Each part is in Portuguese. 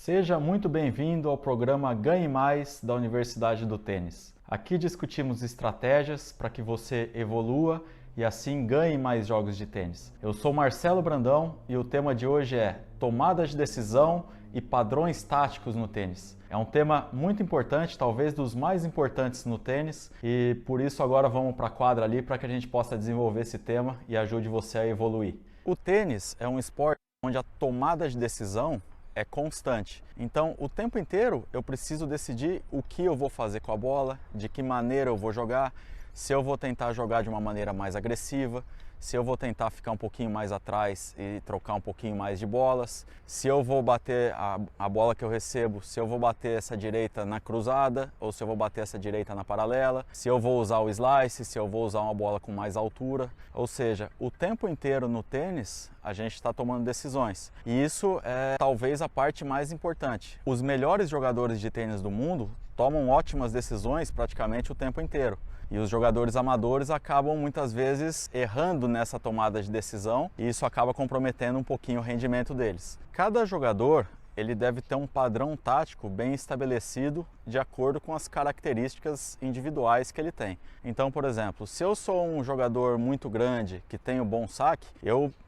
Seja muito bem-vindo ao programa Ganhe Mais da Universidade do Tênis. Aqui discutimos estratégias para que você evolua e assim ganhe mais jogos de tênis. Eu sou Marcelo Brandão e o tema de hoje é tomada de decisão e padrões táticos no tênis. É um tema muito importante, talvez dos mais importantes no tênis, e por isso agora vamos para a quadra ali para que a gente possa desenvolver esse tema e ajude você a evoluir. O tênis é um esporte onde a tomada de decisão é constante. Então, o tempo inteiro eu preciso decidir o que eu vou fazer com a bola, de que maneira eu vou jogar, se eu vou tentar jogar de uma maneira mais agressiva, se eu vou tentar ficar um pouquinho mais atrás e trocar um pouquinho mais de bolas, se eu vou bater a bola que eu recebo, se eu vou bater essa direita na cruzada ou se eu vou bater essa direita na paralela, se eu vou usar o slice, se eu vou usar uma bola com mais altura. Ou seja, o tempo inteiro no tênis a gente está tomando decisões. E isso é talvez a parte mais importante. Os melhores jogadores de tênis do mundo tomam ótimas decisões praticamente o tempo inteiro. E os jogadores amadores acabam muitas vezes errando nessa tomada de decisão e isso acaba comprometendo um pouquinho o rendimento deles. Cada jogador ele deve ter um padrão tático bem estabelecido de acordo com as características individuais que ele tem. Então, por exemplo, se eu sou um jogador muito grande que tem um bom saque,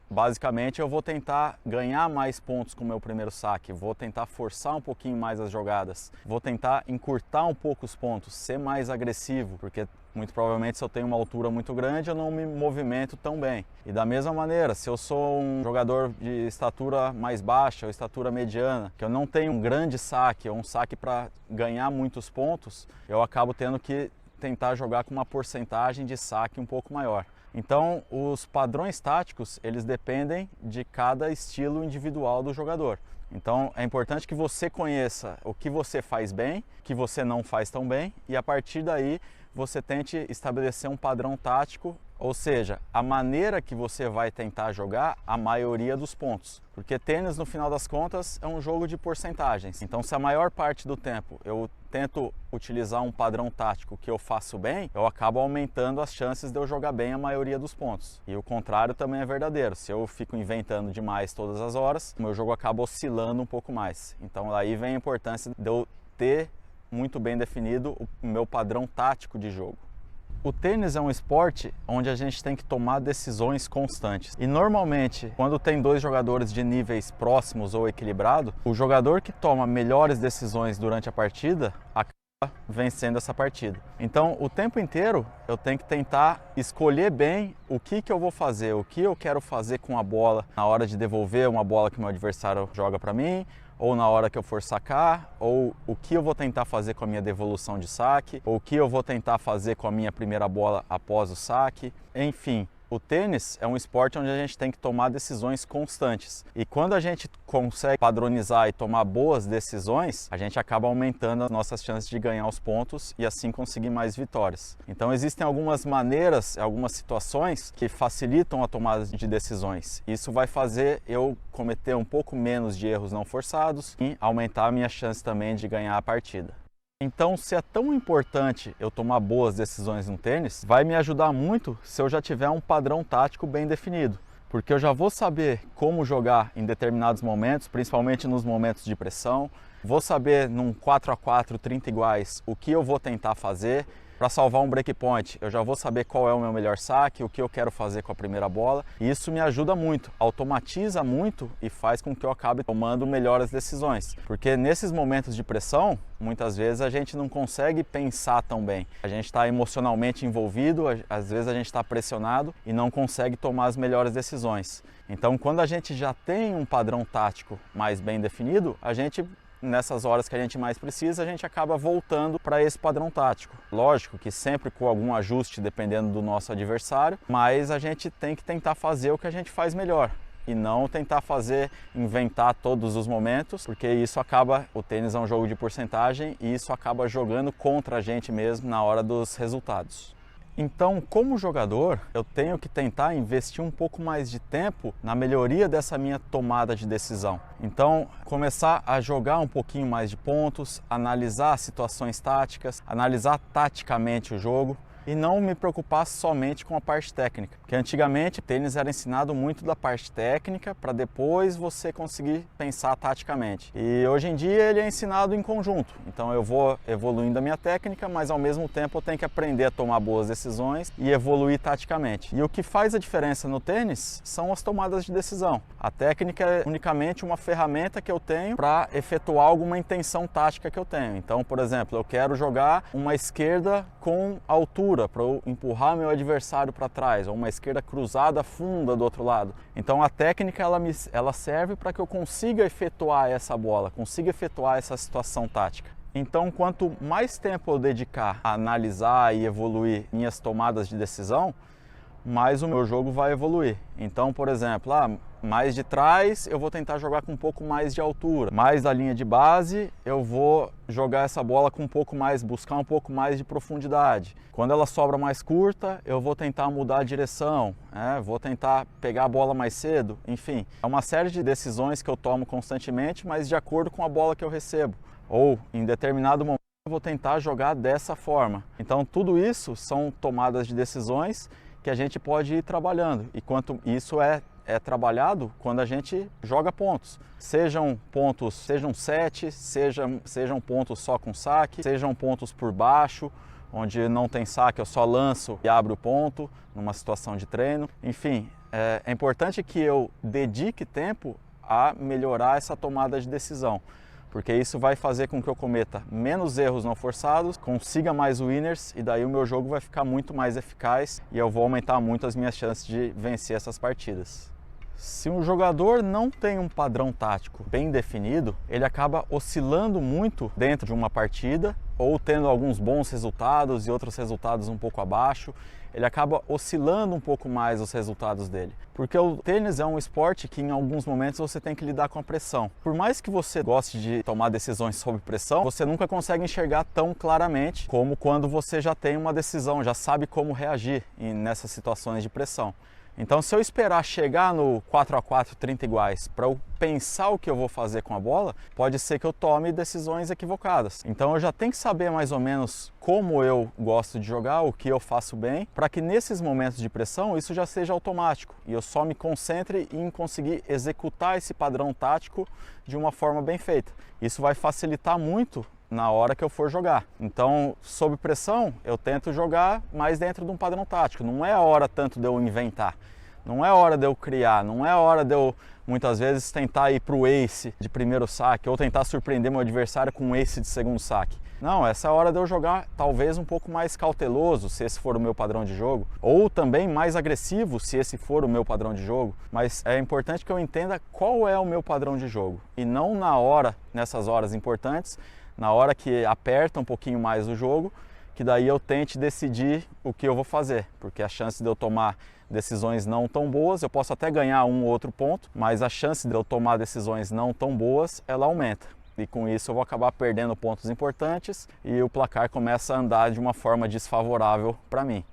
basicamente eu vou tentar ganhar mais pontos com o meu primeiro saque, vou tentar forçar um pouquinho mais as jogadas, vou tentar encurtar um pouco os pontos, ser mais agressivo, porque muito provavelmente se eu tenho uma altura muito grande eu não me movimento tão bem. E da mesma maneira, se eu sou um jogador de estatura mais baixa ou estatura mediana, que eu não tenho um grande saque ou um saque para ganhar muitos pontos, eu acabo tendo que tentar jogar com uma porcentagem de saque um pouco maior. Então, os padrões táticos, eles dependem de cada estilo individual do jogador. Então, é importante que você conheça o que você faz bem, o que você não faz tão bem, e a partir daí você tente estabelecer um padrão tático, ou seja, a maneira que você vai tentar jogar a maioria dos pontos. Porque tênis, no final das contas, é um jogo de porcentagens. Então, se a maior parte do tempo eu tento utilizar um padrão tático que eu faço bem, eu acabo aumentando as chances de eu jogar bem a maioria dos pontos. E o contrário também é verdadeiro. Se eu fico inventando demais todas as horas, o meu jogo acaba oscilando um pouco mais. Então, daí vem a importância de eu ter muito bem definido o meu padrão tático de jogo. O tênis é um esporte onde a gente tem que tomar decisões constantes. E normalmente, quando tem dois jogadores de níveis próximos ou equilibrados, o jogador que toma melhores decisões durante a partida acaba vencendo essa partida. Então, o tempo inteiro eu tenho que tentar escolher bem o que eu vou fazer, o que eu quero fazer com a bola na hora de devolver uma bola que o meu adversário joga para mim, ou na hora que eu for sacar, ou o que eu vou tentar fazer com a minha devolução de saque, ou o que eu vou tentar fazer com a minha primeira bola após o saque. Enfim, o tênis é um esporte onde a gente tem que tomar decisões constantes. E quando a gente consegue padronizar e tomar boas decisões, a gente acaba aumentando as nossas chances de ganhar os pontos e assim conseguir mais vitórias. Então existem algumas maneiras, algumas situações que facilitam a tomada de decisões. Isso vai fazer eu cometer um pouco menos de erros não forçados e aumentar a minha chance também de ganhar a partida. Então, se é tão importante eu tomar boas decisões no tênis, vai me ajudar muito se eu já tiver um padrão tático bem definido. Porque eu já vou saber como jogar em determinados momentos, principalmente nos momentos de pressão. Vou saber num 4x4, 30 iguais, o que eu vou tentar fazer. Para salvar um breakpoint, eu já vou saber qual é o meu melhor saque, o que eu quero fazer com a primeira bola. E isso me ajuda muito, automatiza muito e faz com que eu acabe tomando melhores decisões. Porque nesses momentos de pressão, muitas vezes a gente não consegue pensar tão bem. A gente está emocionalmente envolvido, às vezes a gente está pressionado e não consegue tomar as melhores decisões. Então, quando a gente já tem um padrão tático mais bem definido, nessas horas que a gente mais precisa, a gente acaba voltando para esse padrão tático. Lógico que sempre com algum ajuste dependendo do nosso adversário, mas a gente tem que tentar fazer o que a gente faz melhor e não tentar inventar todos os momentos, porque o tênis é um jogo de porcentagem e isso acaba jogando contra a gente mesmo na hora dos resultados. Então, como jogador, eu tenho que tentar investir um pouco mais de tempo na melhoria dessa minha tomada de decisão. Então, começar a jogar um pouquinho mais de pontos, analisar situações táticas, analisar taticamente o jogo e não me preocupar somente com a parte técnica. Porque antigamente o tênis era ensinado muito da parte técnica para depois você conseguir pensar taticamente. E hoje em dia ele é ensinado em conjunto. Então eu vou evoluindo a minha técnica, mas ao mesmo tempo eu tenho que aprender a tomar boas decisões e evoluir taticamente. E o que faz a diferença no tênis são as tomadas de decisão. A técnica é unicamente uma ferramenta que eu tenho para efetuar alguma intenção tática que eu tenho. Então, por exemplo, eu quero jogar uma esquerda com altura para eu empurrar meu adversário para trás, ou uma esquerda cruzada funda do outro lado. Então a técnica ela serve para que eu consiga efetuar essa bola, consiga efetuar essa situação tática. Então, quanto mais tempo eu dedicar a analisar e evoluir minhas tomadas de decisão, mais o meu jogo vai evoluir. Então, por exemplo, mais de trás eu vou tentar jogar com um pouco mais de altura. Mais da linha de base eu vou jogar essa bola com um pouco mais, buscar um pouco mais de profundidade. Quando ela sobra mais curta, eu vou tentar mudar a direção, vou tentar pegar a bola mais cedo. Enfim, é uma série de decisões que eu tomo constantemente, mas de acordo com a bola que eu recebo. Ou em determinado momento eu vou tentar jogar dessa forma. Então tudo isso são tomadas de decisões que a gente pode ir trabalhando, e quanto isso é trabalhado quando a gente joga pontos. Sejam pontos, sejam sete, sejam pontos só com saque, sejam pontos por baixo, onde não tem saque, eu só lanço e abro o ponto numa situação de treino. Enfim, é importante que eu dedique tempo a melhorar essa tomada de decisão, porque isso vai fazer com que eu cometa menos erros não forçados, consiga mais winners, e daí o meu jogo vai ficar muito mais eficaz e eu vou aumentar muito as minhas chances de vencer essas partidas. Se um jogador não tem um padrão tático bem definido, ele acaba oscilando muito dentro de uma partida, ou tendo alguns bons resultados e outros resultados um pouco abaixo. Ele acaba oscilando um pouco mais os resultados dele. Porque o tênis é um esporte que em alguns momentos você tem que lidar com a pressão. Por mais que você goste de tomar decisões sob pressão, você nunca consegue enxergar tão claramente como quando você já tem uma decisão, já sabe como reagir nessas situações de pressão. Então, se eu esperar chegar no 4x4 30 iguais para eu pensar o que eu vou fazer com a bola, pode ser que eu tome decisões equivocadas. Então eu já tenho que saber mais ou menos como eu gosto de jogar, o que eu faço bem, para que nesses momentos de pressão isso já seja automático e eu só me concentre em conseguir executar esse padrão tático de uma forma bem feita. Isso vai facilitar muito na hora que eu for jogar. Então, sob pressão, eu tento jogar mais dentro de um padrão tático. Não é a hora tanto de eu inventar, não é hora de eu criar, não é hora de eu, muitas vezes, tentar ir para o ace de primeiro saque ou tentar surpreender meu adversário com um ace de segundo saque. Não, essa é a hora de eu jogar talvez um pouco mais cauteloso, se esse for o meu padrão de jogo, ou também mais agressivo, se esse for o meu padrão de jogo. Mas é importante que eu entenda qual é o meu padrão de jogo e não na hora, nessas horas importantes, na hora que aperta um pouquinho mais o jogo, que daí eu tente decidir o que eu vou fazer, porque a chance de eu tomar decisões não tão boas, eu posso até ganhar um ou outro ponto, mas a chance de eu tomar decisões não tão boas, ela aumenta. E com isso eu vou acabar perdendo pontos importantes e o placar começa a andar de uma forma desfavorável para mim.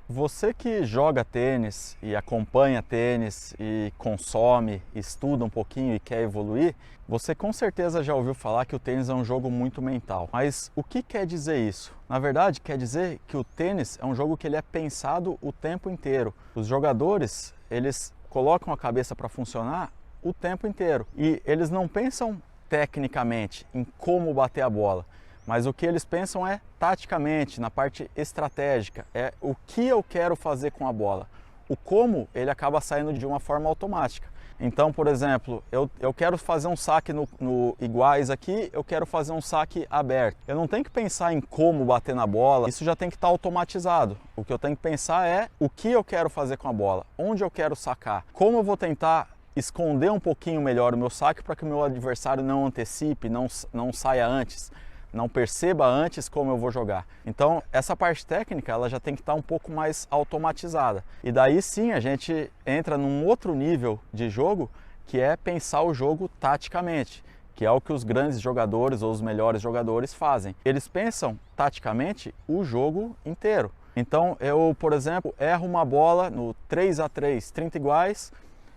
Você que joga tênis e acompanha tênis e consome, estuda um pouquinho e quer evoluir, você com certeza já ouviu falar que o tênis é um jogo muito mental. Mas o que quer dizer isso? Na verdade, quer dizer que o tênis é um jogo que ele é pensado o tempo inteiro. Os jogadores, eles colocam a cabeça para funcionar o tempo inteiro. E eles não pensam tecnicamente em como bater a bola. Mas o que eles pensam é taticamente, na parte estratégica, é o que eu quero fazer com a bola. O como, ele acaba saindo de uma forma automática. Então, por exemplo, eu quero fazer um saque no iguais aqui, eu quero fazer um saque aberto. Eu não tenho que pensar em como bater na bola, isso já tem que estar automatizado. O que eu tenho que pensar é o que eu quero fazer com a bola, onde eu quero sacar, como eu vou tentar esconder um pouquinho melhor o meu saque para que o meu adversário não antecipe, não saia antes, não perceba antes como eu vou jogar. Então, essa parte técnica, ela já tem que estar um pouco mais automatizada. E daí sim, a gente entra num outro nível de jogo, que é pensar o jogo taticamente, que é o que os grandes jogadores ou os melhores jogadores fazem. Eles pensam taticamente o jogo inteiro. Então, eu, por exemplo, erro uma bola no 3x3, 30 iguais,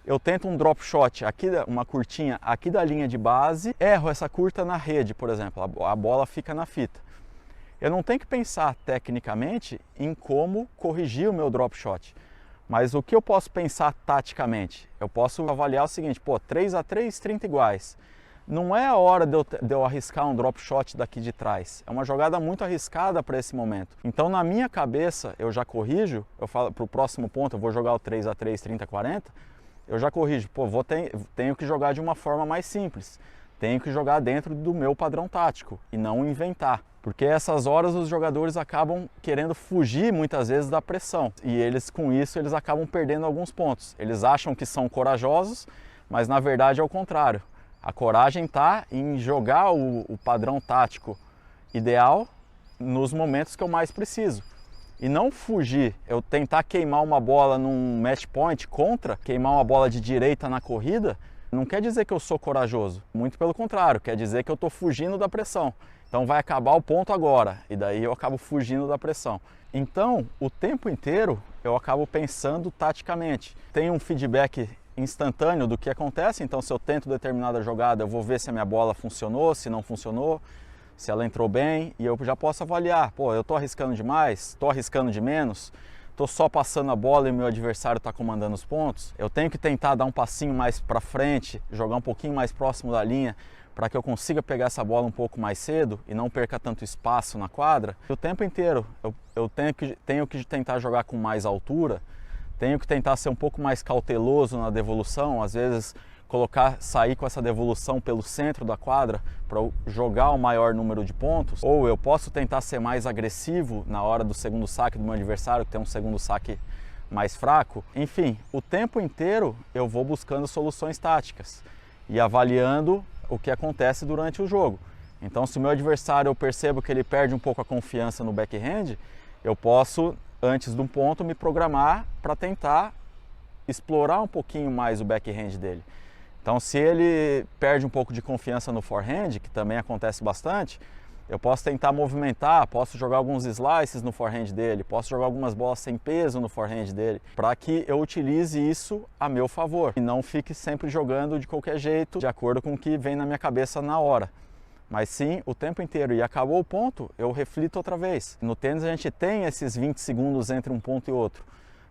eu tento um drop shot, aqui, uma curtinha aqui da linha de base, erro essa curta na rede, por exemplo, a bola fica na fita. Eu não tenho que pensar tecnicamente em como corrigir o meu drop shot, mas o que eu posso pensar taticamente? Eu posso avaliar o seguinte, 3-3, 30 iguais. Não é a hora de eu arriscar um drop shot daqui de trás. É uma jogada muito arriscada para esse momento. Então, na minha cabeça, eu já corrijo, eu falo para o próximo ponto, eu vou jogar o 3-3, 30-40, eu já corrijo, tenho que jogar de uma forma mais simples. Tenho que jogar dentro do meu padrão tático e não inventar. Porque essas horas os jogadores acabam querendo fugir muitas vezes da pressão. E eles, com isso, eles acabam perdendo alguns pontos. Eles acham que são corajosos, mas na verdade é o contrário. A coragem está em jogar o padrão tático ideal nos momentos que eu mais preciso. E não fugir, eu tentar queimar uma bola num match point contra, queimar uma bola de direita na corrida, não quer dizer que eu sou corajoso. Muito pelo contrário, quer dizer que eu estou fugindo da pressão. Então vai acabar o ponto agora, e daí eu acabo fugindo da pressão. Então, o tempo inteiro eu acabo pensando taticamente. Tem um feedback instantâneo do que acontece, então se eu tento determinada jogada, eu vou ver se a minha bola funcionou, se não funcionou, se ela entrou bem, e eu já posso avaliar, eu estou arriscando demais, estou arriscando de menos, estou só passando a bola e o meu adversário está comandando os pontos. Eu tenho que tentar dar um passinho mais para frente, jogar um pouquinho mais próximo da linha, para que eu consiga pegar essa bola um pouco mais cedo e não perca tanto espaço na quadra. O tempo inteiro eu tenho que tentar jogar com mais altura, tenho que tentar ser um pouco mais cauteloso na devolução, às vezes sair com essa devolução pelo centro da quadra para jogar o maior número de pontos, ou eu posso tentar ser mais agressivo na hora do segundo saque do meu adversário, que tem um segundo saque mais fraco. Enfim, o tempo inteiro eu vou buscando soluções táticas e avaliando o que acontece durante o jogo. Então, se o meu adversário, eu percebo que ele perde um pouco a confiança no backhand, eu posso, antes de um ponto, me programar para tentar explorar um pouquinho mais o backhand dele. Então, se ele perde um pouco de confiança no forehand, que também acontece bastante, eu posso tentar movimentar, posso jogar alguns slices no forehand dele, posso jogar algumas bolas sem peso no forehand dele, para que eu utilize isso a meu favor e não fique sempre jogando de qualquer jeito, de acordo com o que vem na minha cabeça na hora. Mas sim, o tempo inteiro. E acabou o ponto, eu reflito outra vez. No tênis a gente tem esses 20 segundos entre um ponto e outro.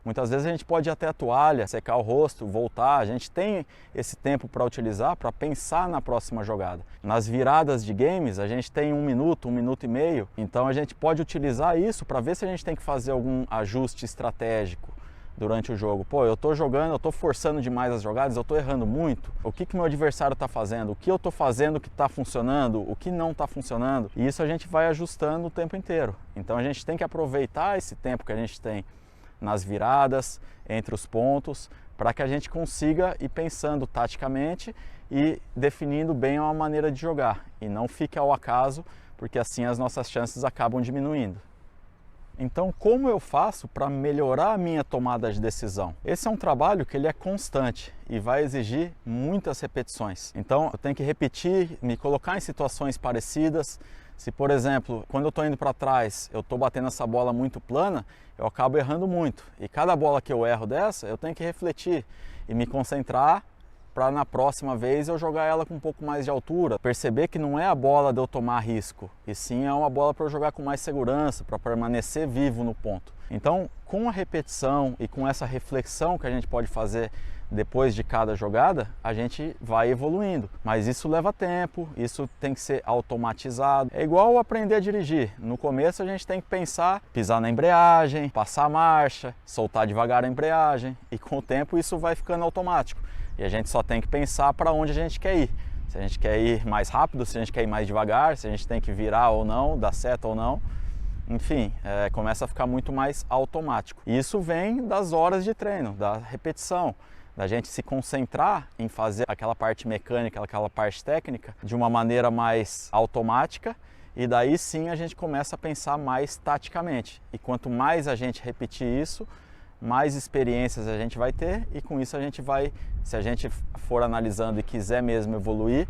Muitas vezes a gente pode ir até a toalha, secar o rosto, voltar. A gente tem esse tempo para utilizar, para pensar na próxima jogada. Nas viradas de games, a gente tem 1 minuto, 1 minuto e meio. Então a gente pode utilizar isso para ver se a gente tem que fazer algum ajuste estratégico durante o jogo. Eu estou jogando, eu estou forçando demais as jogadas, eu estou errando muito. O que meu adversário está fazendo? O que eu estou fazendo que está funcionando? O que não está funcionando? E isso a gente vai ajustando o tempo inteiro. Então a gente tem que aproveitar esse tempo que a gente tem nas viradas, entre os pontos, para que a gente consiga ir pensando taticamente e definindo bem uma maneira de jogar. E não fique ao acaso, porque assim as nossas chances acabam diminuindo. Então, como eu faço para melhorar a minha tomada de decisão? Esse é um trabalho que ele é constante e vai exigir muitas repetições. Então, eu tenho que repetir, me colocar em situações parecidas. Se, por exemplo, quando eu estou indo para trás, eu estou batendo essa bola muito plana, eu acabo errando muito. E cada bola que eu erro dessa, eu tenho que refletir e me concentrar para na próxima vez eu jogar ela com um pouco mais de altura. Perceber que não é a bola de eu tomar risco, e sim é uma bola para eu jogar com mais segurança, para permanecer vivo no ponto. Então, com a repetição e com essa reflexão que a gente pode fazer depois de cada jogada, a gente vai evoluindo. Mas isso leva tempo, isso tem que ser automatizado. É igual aprender a dirigir. No começo a gente tem que pensar, pisar na embreagem, passar a marcha, soltar devagar a embreagem, e com o tempo isso vai ficando automático. E a gente só tem que pensar para onde a gente quer ir. Se a gente quer ir mais rápido, se a gente quer ir mais devagar, se a gente tem que virar ou não, dar seta ou não. Enfim, começa a ficar muito mais automático. E isso vem das horas de treino, da repetição, da gente se concentrar em fazer aquela parte mecânica, aquela parte técnica de uma maneira mais automática, e daí sim a gente começa a pensar mais taticamente. E quanto mais a gente repetir isso, mais experiências a gente vai ter, e com isso a gente vai, se a gente for analisando e quiser mesmo evoluir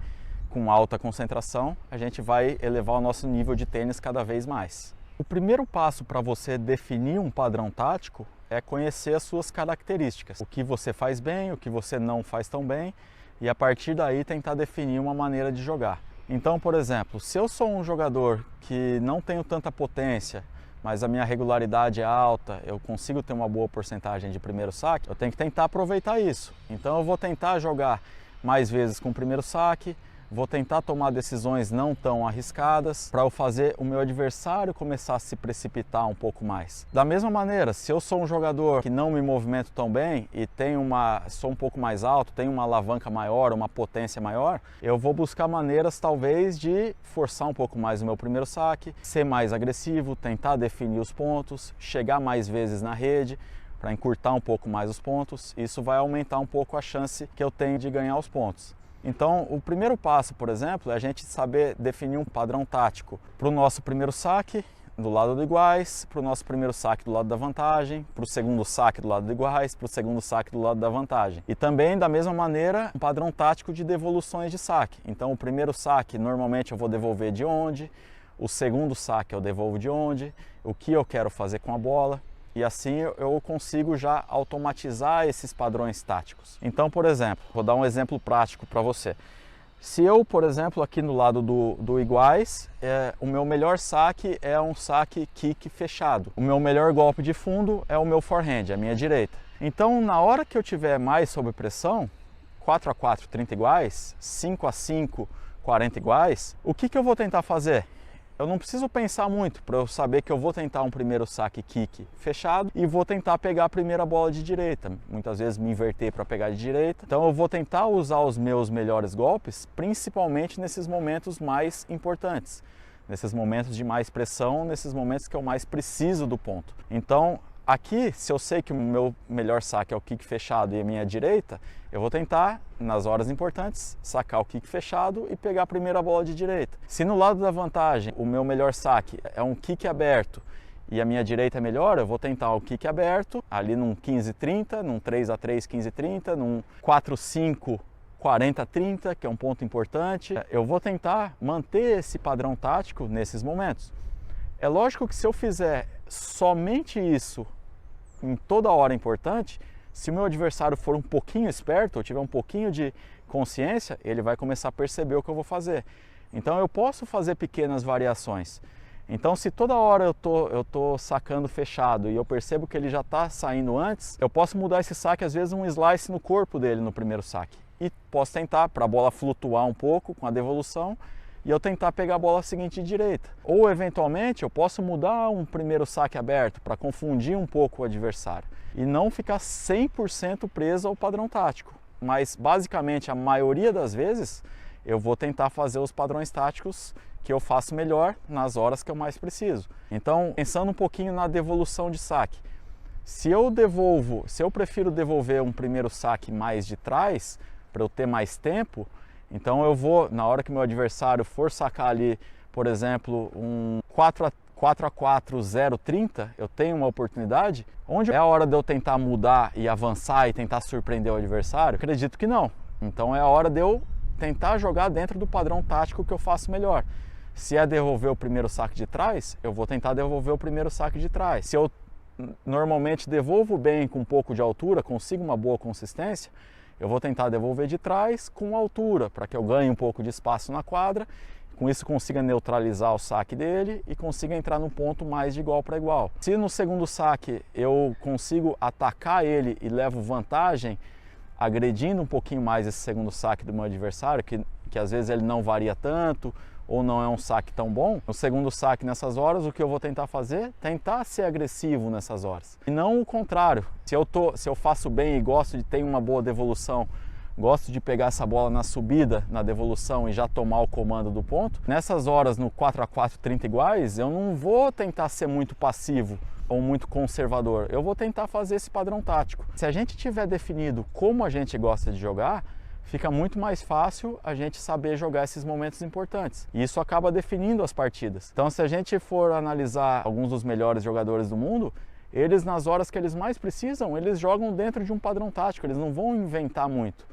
com alta concentração, a gente vai elevar o nosso nível de tênis cada vez mais. O primeiro passo para você definir um padrão tático é conhecer as suas características, o que você faz bem, o que você não faz tão bem, e a partir daí tentar definir uma maneira de jogar. Então, por exemplo, se eu sou um jogador que não tenho tanta potência, mas a minha regularidade é alta, eu consigo ter uma boa porcentagem de primeiro saque, eu tenho que tentar aproveitar isso. Então eu vou tentar jogar mais vezes com o primeiro saque, vou tentar tomar decisões não tão arriscadas para eu fazer o meu adversário começar a se precipitar um pouco mais. Da mesma maneira, se eu sou um jogador que não me movimento tão bem e sou um pouco mais alto, tenho uma alavanca maior, uma potência maior, eu vou buscar maneiras talvez de forçar um pouco mais o meu primeiro saque, ser mais agressivo, tentar definir os pontos, chegar mais vezes na rede, para encurtar um pouco mais os pontos. Isso vai aumentar um pouco a chance que eu tenho de ganhar os pontos. Então, o primeiro passo, por exemplo, é a gente saber definir um padrão tático para o nosso primeiro saque do lado do iguais, para o nosso primeiro saque do lado da vantagem, para o segundo saque do lado do iguais, para o segundo saque do lado da vantagem. E também, da mesma maneira, um padrão tático de devoluções de saque. Então, o primeiro saque, normalmente eu vou devolver de onde, o segundo saque eu devolvo de onde, o que eu quero fazer com a bola. E assim eu consigo já automatizar esses padrões táticos. Então, por exemplo, vou dar um exemplo prático para você. Se eu, por exemplo, aqui no lado do iguais, o meu melhor saque é um saque kick fechado. O meu melhor golpe de fundo é o meu forehand, a minha direita. Então, na hora que eu tiver mais sob pressão, 4 a 4, 30 iguais, 5 a 5, 40 iguais, o que eu vou tentar fazer? Eu não preciso pensar muito para eu saber que eu vou tentar um primeiro saque kick fechado e vou tentar pegar a primeira bola de direita. Muitas vezes me inverter para pegar de direita. Então eu vou tentar usar os meus melhores golpes, principalmente nesses momentos mais importantes. Nesses momentos de mais pressão, nesses momentos que eu mais preciso do ponto. Então, aqui, se eu sei que o meu melhor saque é o kick fechado e a minha direita, eu vou tentar, nas horas importantes, sacar o kick fechado e pegar a primeira bola de direita. Se no lado da vantagem o meu melhor saque é um kick aberto e a minha direita é melhor, eu vou tentar o kick aberto, ali num 15-30, num 3x3 15-30, num 4-5 40-30, que é um ponto importante. Eu vou tentar manter esse padrão tático nesses momentos. É lógico que se eu fizer somente isso em toda hora importante, se o meu adversário for um pouquinho esperto, ou tiver um pouquinho de consciência, ele vai começar a perceber o que eu vou fazer. Então eu posso fazer pequenas variações. Então se toda hora eu tô sacando fechado e eu percebo que ele já está saindo antes, eu posso mudar esse saque, às vezes um slice no corpo dele no primeiro saque. E posso tentar, para a bola flutuar um pouco com a devolução, e eu tentar pegar a bola seguinte de direita. Ou, eventualmente, eu posso mudar um primeiro saque aberto para confundir um pouco o adversário e não ficar 100% preso ao padrão tático. Mas, basicamente, a maioria das vezes, eu vou tentar fazer os padrões táticos que eu faço melhor nas horas que eu mais preciso. Então, pensando um pouquinho na devolução de saque, se eu prefiro devolver um primeiro saque mais de trás, para eu ter mais tempo, então eu vou, na hora que meu adversário for sacar ali, por exemplo, um 4x4 0-30, eu tenho uma oportunidade, onde é a hora de eu tentar mudar e avançar e tentar surpreender o adversário? Acredito que não. Então é a hora de eu tentar jogar dentro do padrão tático que eu faço melhor. Se é devolver o primeiro saque de trás, eu vou tentar devolver o primeiro saque de trás. Se eu normalmente devolvo bem com um pouco de altura, consigo uma boa consistência, eu vou tentar devolver de trás com altura, para que eu ganhe um pouco de espaço na quadra, com isso consiga neutralizar o saque dele e consiga entrar no ponto mais de igual para igual. Se no segundo saque eu consigo atacar ele e levo vantagem, agredindo um pouquinho mais esse segundo saque do meu adversário, que às vezes ele não varia tanto, ou não é um saque tão bom, no segundo saque nessas horas, o que eu vou tentar fazer? Tentar ser agressivo nessas horas. E não o contrário. Se eu faço bem e gosto de ter uma boa devolução, gosto de pegar essa bola na subida, na devolução e já tomar o comando do ponto, nessas horas no 4x4 30 iguais, eu não vou tentar ser muito passivo ou muito conservador. Eu vou tentar fazer esse padrão tático. Se a gente tiver definido como a gente gosta de jogar, fica muito mais fácil a gente saber jogar esses momentos importantes. E isso acaba definindo as partidas. Então, se a gente for analisar alguns dos melhores jogadores do mundo, eles, nas horas que eles mais precisam, eles jogam dentro de um padrão tático, eles não vão inventar muito.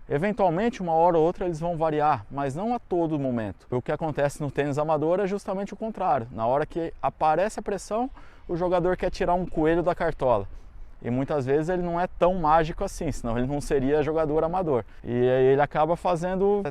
Eventualmente, uma hora ou outra, eles vão variar, mas não a todo momento. O que acontece no tênis amador é justamente o contrário. Na hora que aparece a pressão, o jogador quer tirar um coelho da cartola. E muitas vezes ele não é tão mágico assim, senão ele não seria jogador amador. E aí ele acaba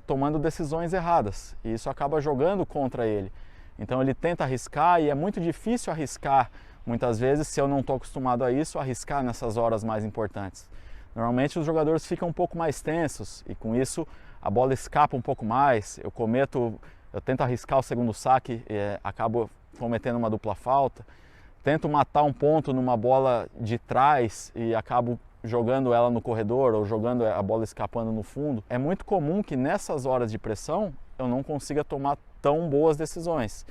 tomando decisões erradas. E isso acaba jogando contra ele. Então ele tenta arriscar e é muito difícil arriscar, muitas vezes, se eu não estou acostumado a isso, arriscar nessas horas mais importantes. Normalmente os jogadores ficam um pouco mais tensos e com isso a bola escapa um pouco mais. Eu tento arriscar o segundo saque e acabo cometendo uma dupla falta. Tento matar um ponto numa bola de trás e acabo jogando ela no corredor ou jogando a bola escapando no fundo. É muito comum que nessas horas de pressão eu não consiga tomar tão boas decisões.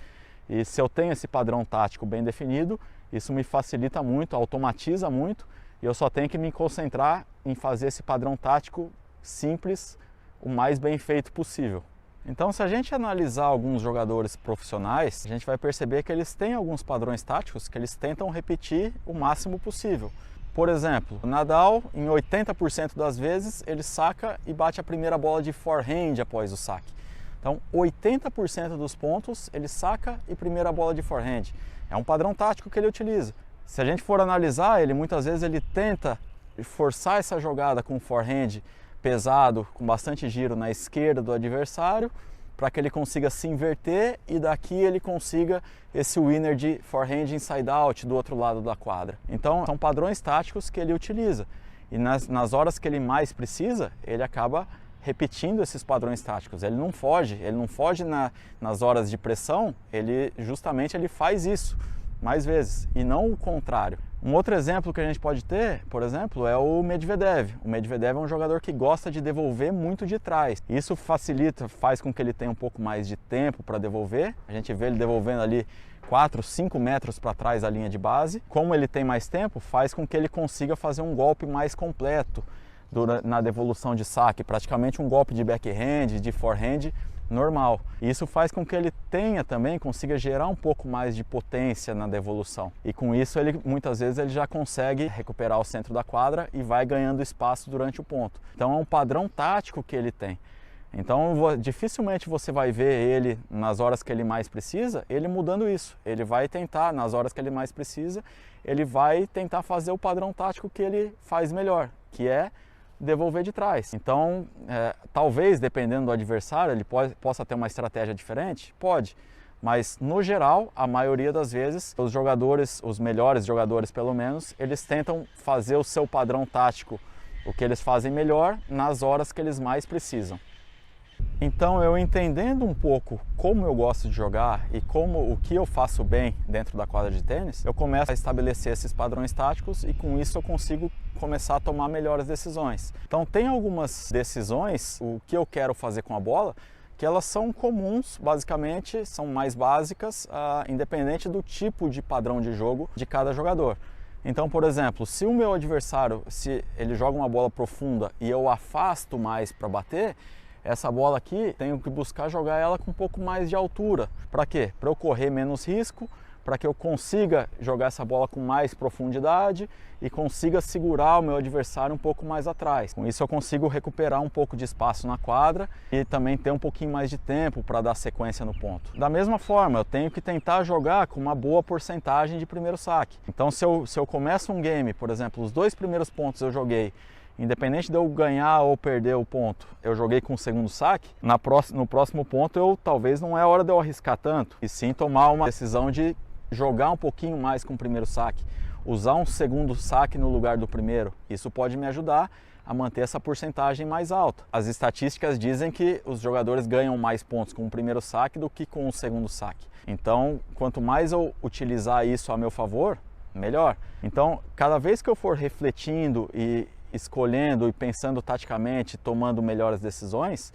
E se eu tenho esse padrão tático bem definido, isso me facilita muito, automatiza muito, e eu só tenho que me concentrar em fazer esse padrão tático simples, o mais bem feito possível. Então, se a gente analisar alguns jogadores profissionais, a gente vai perceber que eles têm alguns padrões táticos que eles tentam repetir o máximo possível. Por exemplo, o Nadal, em 80% das vezes, ele saca e bate a primeira bola de forehand após o saque. Então, 80% dos pontos ele saca e primeira bola de forehand. É um padrão tático que ele utiliza. Se a gente for analisar, ele muitas vezes ele tenta forçar essa jogada com forehand pesado, com bastante giro na esquerda do adversário, para que ele consiga se inverter e daqui ele consiga esse winner de forehand inside out do outro lado da quadra. Então são padrões táticos que ele utiliza e nas horas que ele mais precisa, ele acaba repetindo esses padrões táticos. Ele não foge nas horas de pressão, ele faz isso mais vezes e não o contrário. Um outro exemplo que a gente pode ter, por exemplo, é o Medvedev. O Medvedev é um jogador que gosta de devolver muito de trás. Isso faz com que ele tenha um pouco mais de tempo para devolver. A gente vê ele devolvendo ali 4, 5 metros para trás da linha de base. Como ele tem mais tempo, faz com que ele consiga fazer um golpe mais completo na devolução de saque, praticamente um golpe de backhand, de forehand normal. Isso faz com que ele consiga gerar um pouco mais de potência na devolução. E com isso muitas vezes ele já consegue recuperar o centro da quadra e vai ganhando espaço durante o ponto. Então é um padrão tático que ele tem. Então dificilmente você vai ver ele nas horas que ele mais precisa, ele mudando isso. Ele vai tentar, nas horas que ele mais precisa, ele vai tentar fazer o padrão tático que ele faz melhor, que é devolver de trás. Então, talvez, dependendo do adversário, ele possa ter uma estratégia diferente? Pode. Mas, no geral, a maioria das vezes, os melhores jogadores pelo menos, eles tentam fazer o seu padrão tático, o que eles fazem melhor, nas horas que eles mais precisam. Então, eu entendendo um pouco como eu gosto de jogar e o que eu faço bem dentro da quadra de tênis, eu começo a estabelecer esses padrões táticos e com isso eu consigo começar a tomar melhores decisões. Então, tem algumas decisões, o que eu quero fazer com a bola, que elas são comuns, basicamente, são mais básicas, independente do tipo de padrão de jogo de cada jogador. Então, por exemplo, se o meu adversário, se ele joga uma bola profunda e eu afasto mais para bater, essa bola aqui, tenho que buscar jogar ela com um pouco mais de altura. Para quê? Para eu correr menos risco, para que eu consiga jogar essa bola com mais profundidade e consiga segurar o meu adversário um pouco mais atrás. Com isso eu consigo recuperar um pouco de espaço na quadra e também ter um pouquinho mais de tempo para dar sequência no ponto. Da mesma forma, eu tenho que tentar jogar com uma boa porcentagem de primeiro saque. Então se eu começo um game, por exemplo, os 2 primeiros pontos eu joguei, independente de eu ganhar ou perder o ponto, eu joguei com o segundo saque, no próximo ponto talvez não é hora de eu arriscar tanto, e sim tomar uma decisão de jogar um pouquinho mais com o primeiro saque, usar um segundo saque no lugar do primeiro. Isso pode me ajudar a manter essa porcentagem mais alta. As estatísticas dizem que os jogadores ganham mais pontos com o primeiro saque do que com o segundo saque. Então, quanto mais eu utilizar isso a meu favor, melhor. Então, cada vez que eu for refletindo e escolhendo e pensando taticamente, tomando melhores decisões,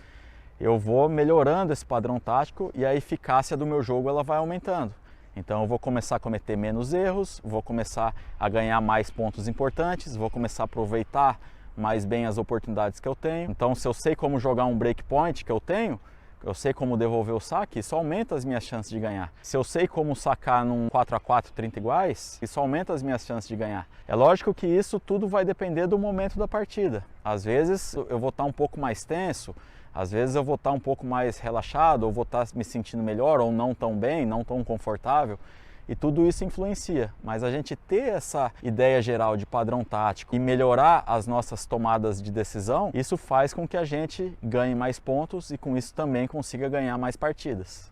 eu vou melhorando esse padrão tático e a eficácia do meu jogo ela vai aumentando. Então eu vou começar a cometer menos erros, vou começar a ganhar mais pontos importantes, vou começar a aproveitar mais bem as oportunidades que eu tenho. Então se eu sei como jogar um breakpoint que eu tenho, eu sei como devolver o saque, isso aumenta as minhas chances de ganhar. Se eu sei como sacar num 4x4 30 iguais, isso aumenta as minhas chances de ganhar. É lógico que isso tudo vai depender do momento da partida. Às vezes eu vou estar um pouco mais tenso, às vezes eu vou estar um pouco mais relaxado, ou vou estar me sentindo melhor, ou não tão bem, não tão confortável. e tudo isso influencia. Mas a gente ter essa ideia geral de padrão tático e melhorar as nossas tomadas de decisão, isso faz com que a gente ganhe mais pontos e com isso também consiga ganhar mais partidas.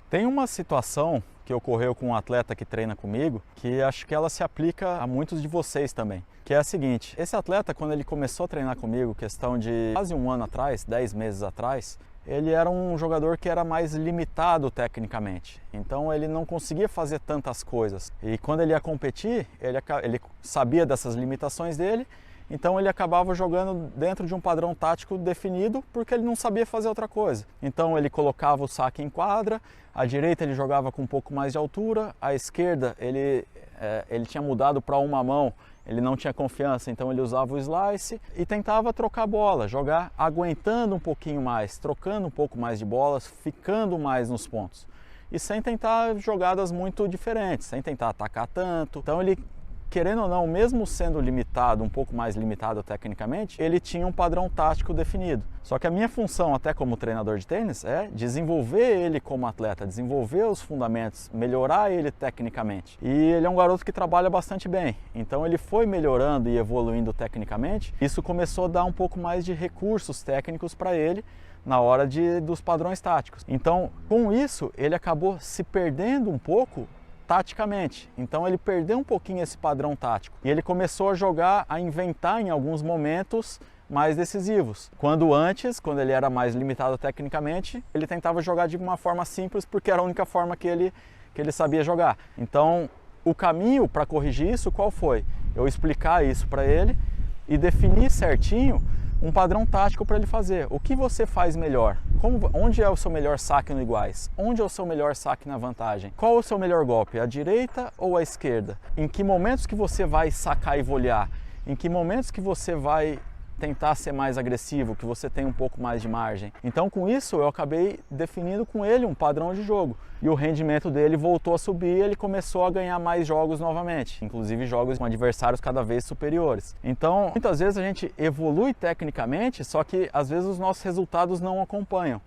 Tem uma situação que ocorreu com um atleta que treina comigo, que acho que ela se aplica a muitos de vocês também, que é a seguinte: esse atleta, quando ele começou a treinar comigo, questão de quase um ano atrás, 10 meses atrás, ele era um jogador que era mais limitado tecnicamente, então ele não conseguia fazer tantas coisas. E quando ele ia competir, ele sabia dessas limitações dele, então ele acabava jogando dentro de um padrão tático definido porque ele não sabia fazer outra coisa. Então ele colocava o saque em quadra, a direita ele jogava com um pouco mais de altura, a esquerda ele tinha mudado para uma mão, ele não tinha confiança, então ele usava o slice e tentava trocar a bola, jogar aguentando um pouquinho mais, trocando um pouco mais de bolas, ficando mais nos pontos. E sem tentar jogadas muito diferentes, sem tentar atacar tanto. Então ele, querendo ou não, mesmo sendo limitado, um pouco mais limitado tecnicamente, ele tinha um padrão tático definido. Só que a minha função, até como treinador de tênis, é desenvolver ele como atleta, desenvolver os fundamentos, melhorar ele tecnicamente. E ele é um garoto que trabalha bastante bem, então ele foi melhorando e evoluindo tecnicamente. Isso começou a dar um pouco mais de recursos técnicos para ele na hora dos padrões táticos. Então, com isso, ele acabou se perdendo um pouco taticamente, então ele perdeu um pouquinho esse padrão tático e ele começou a jogar, a inventar em alguns momentos mais decisivos. Quando ele era mais limitado tecnicamente, ele tentava jogar de uma forma simples porque era a única forma que ele sabia jogar. Então o caminho para corrigir isso qual foi? Eu explicar isso para ele e definir certinho um padrão tático para ele fazer. O que você faz melhor? Onde é o seu melhor saque no iguais? Onde é o seu melhor saque na vantagem? Qual é o seu melhor golpe? A direita ou a esquerda? Em que momentos que você vai sacar e volear? Em que momentos que você vai tentar ser mais agressivo, que você tem um pouco mais de margem? Então com isso eu acabei definindo com ele um padrão de jogo. E o rendimento dele voltou a subir e ele começou a ganhar mais jogos novamente, inclusive jogos com adversários cada vez superiores. Então, muitas vezes a gente evolui tecnicamente, só que às vezes os nossos resultados não acompanham.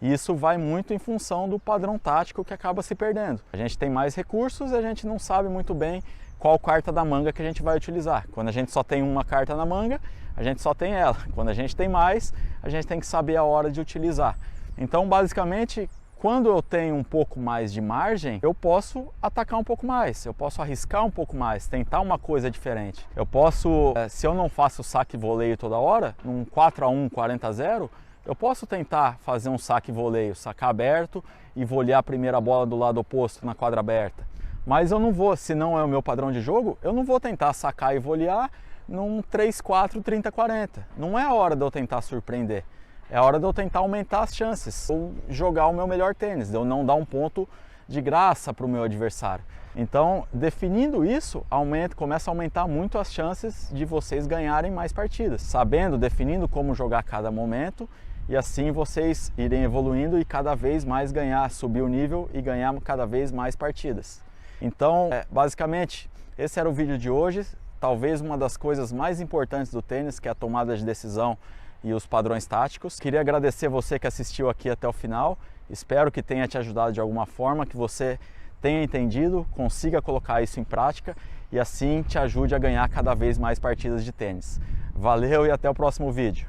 E isso vai muito em função do padrão tático que acaba se perdendo. A gente tem mais recursos e a gente não sabe muito bem qual carta da manga que a gente vai utilizar. Quando a gente só tem uma carta na manga, a gente só tem ela. Quando a gente tem mais, a gente tem que saber a hora de utilizar. Então, basicamente, quando eu tenho um pouco mais de margem, eu posso atacar um pouco mais, eu posso arriscar um pouco mais, tentar uma coisa diferente. Eu posso, se eu não faço saque e voleio toda hora, num 4-1, 40-0, eu posso tentar fazer um saque e voleio, sacar aberto e volear a primeira bola do lado oposto na quadra aberta. Mas eu não vou, se não é o meu padrão de jogo, eu não vou tentar sacar e volear num 3-4, 30-40. Não é a hora de eu tentar surpreender. É a hora de eu tentar aumentar as chances, ou jogar o meu melhor tênis, de eu não dar um ponto de graça para o meu adversário. Então, definindo isso, começa a aumentar muito as chances de vocês ganharem mais partidas. Sabendo, definindo como jogar cada momento, e assim vocês irem evoluindo e cada vez mais subir o nível e ganhar cada vez mais partidas. Então, basicamente, esse era o vídeo de hoje. Talvez uma das coisas mais importantes do tênis, que é a tomada de decisão e os padrões táticos. Queria agradecer você que assistiu aqui até o final. Espero que tenha te ajudado de alguma forma, que você tenha entendido, consiga colocar isso em prática e assim te ajude a ganhar cada vez mais partidas de tênis. Valeu e até o próximo vídeo.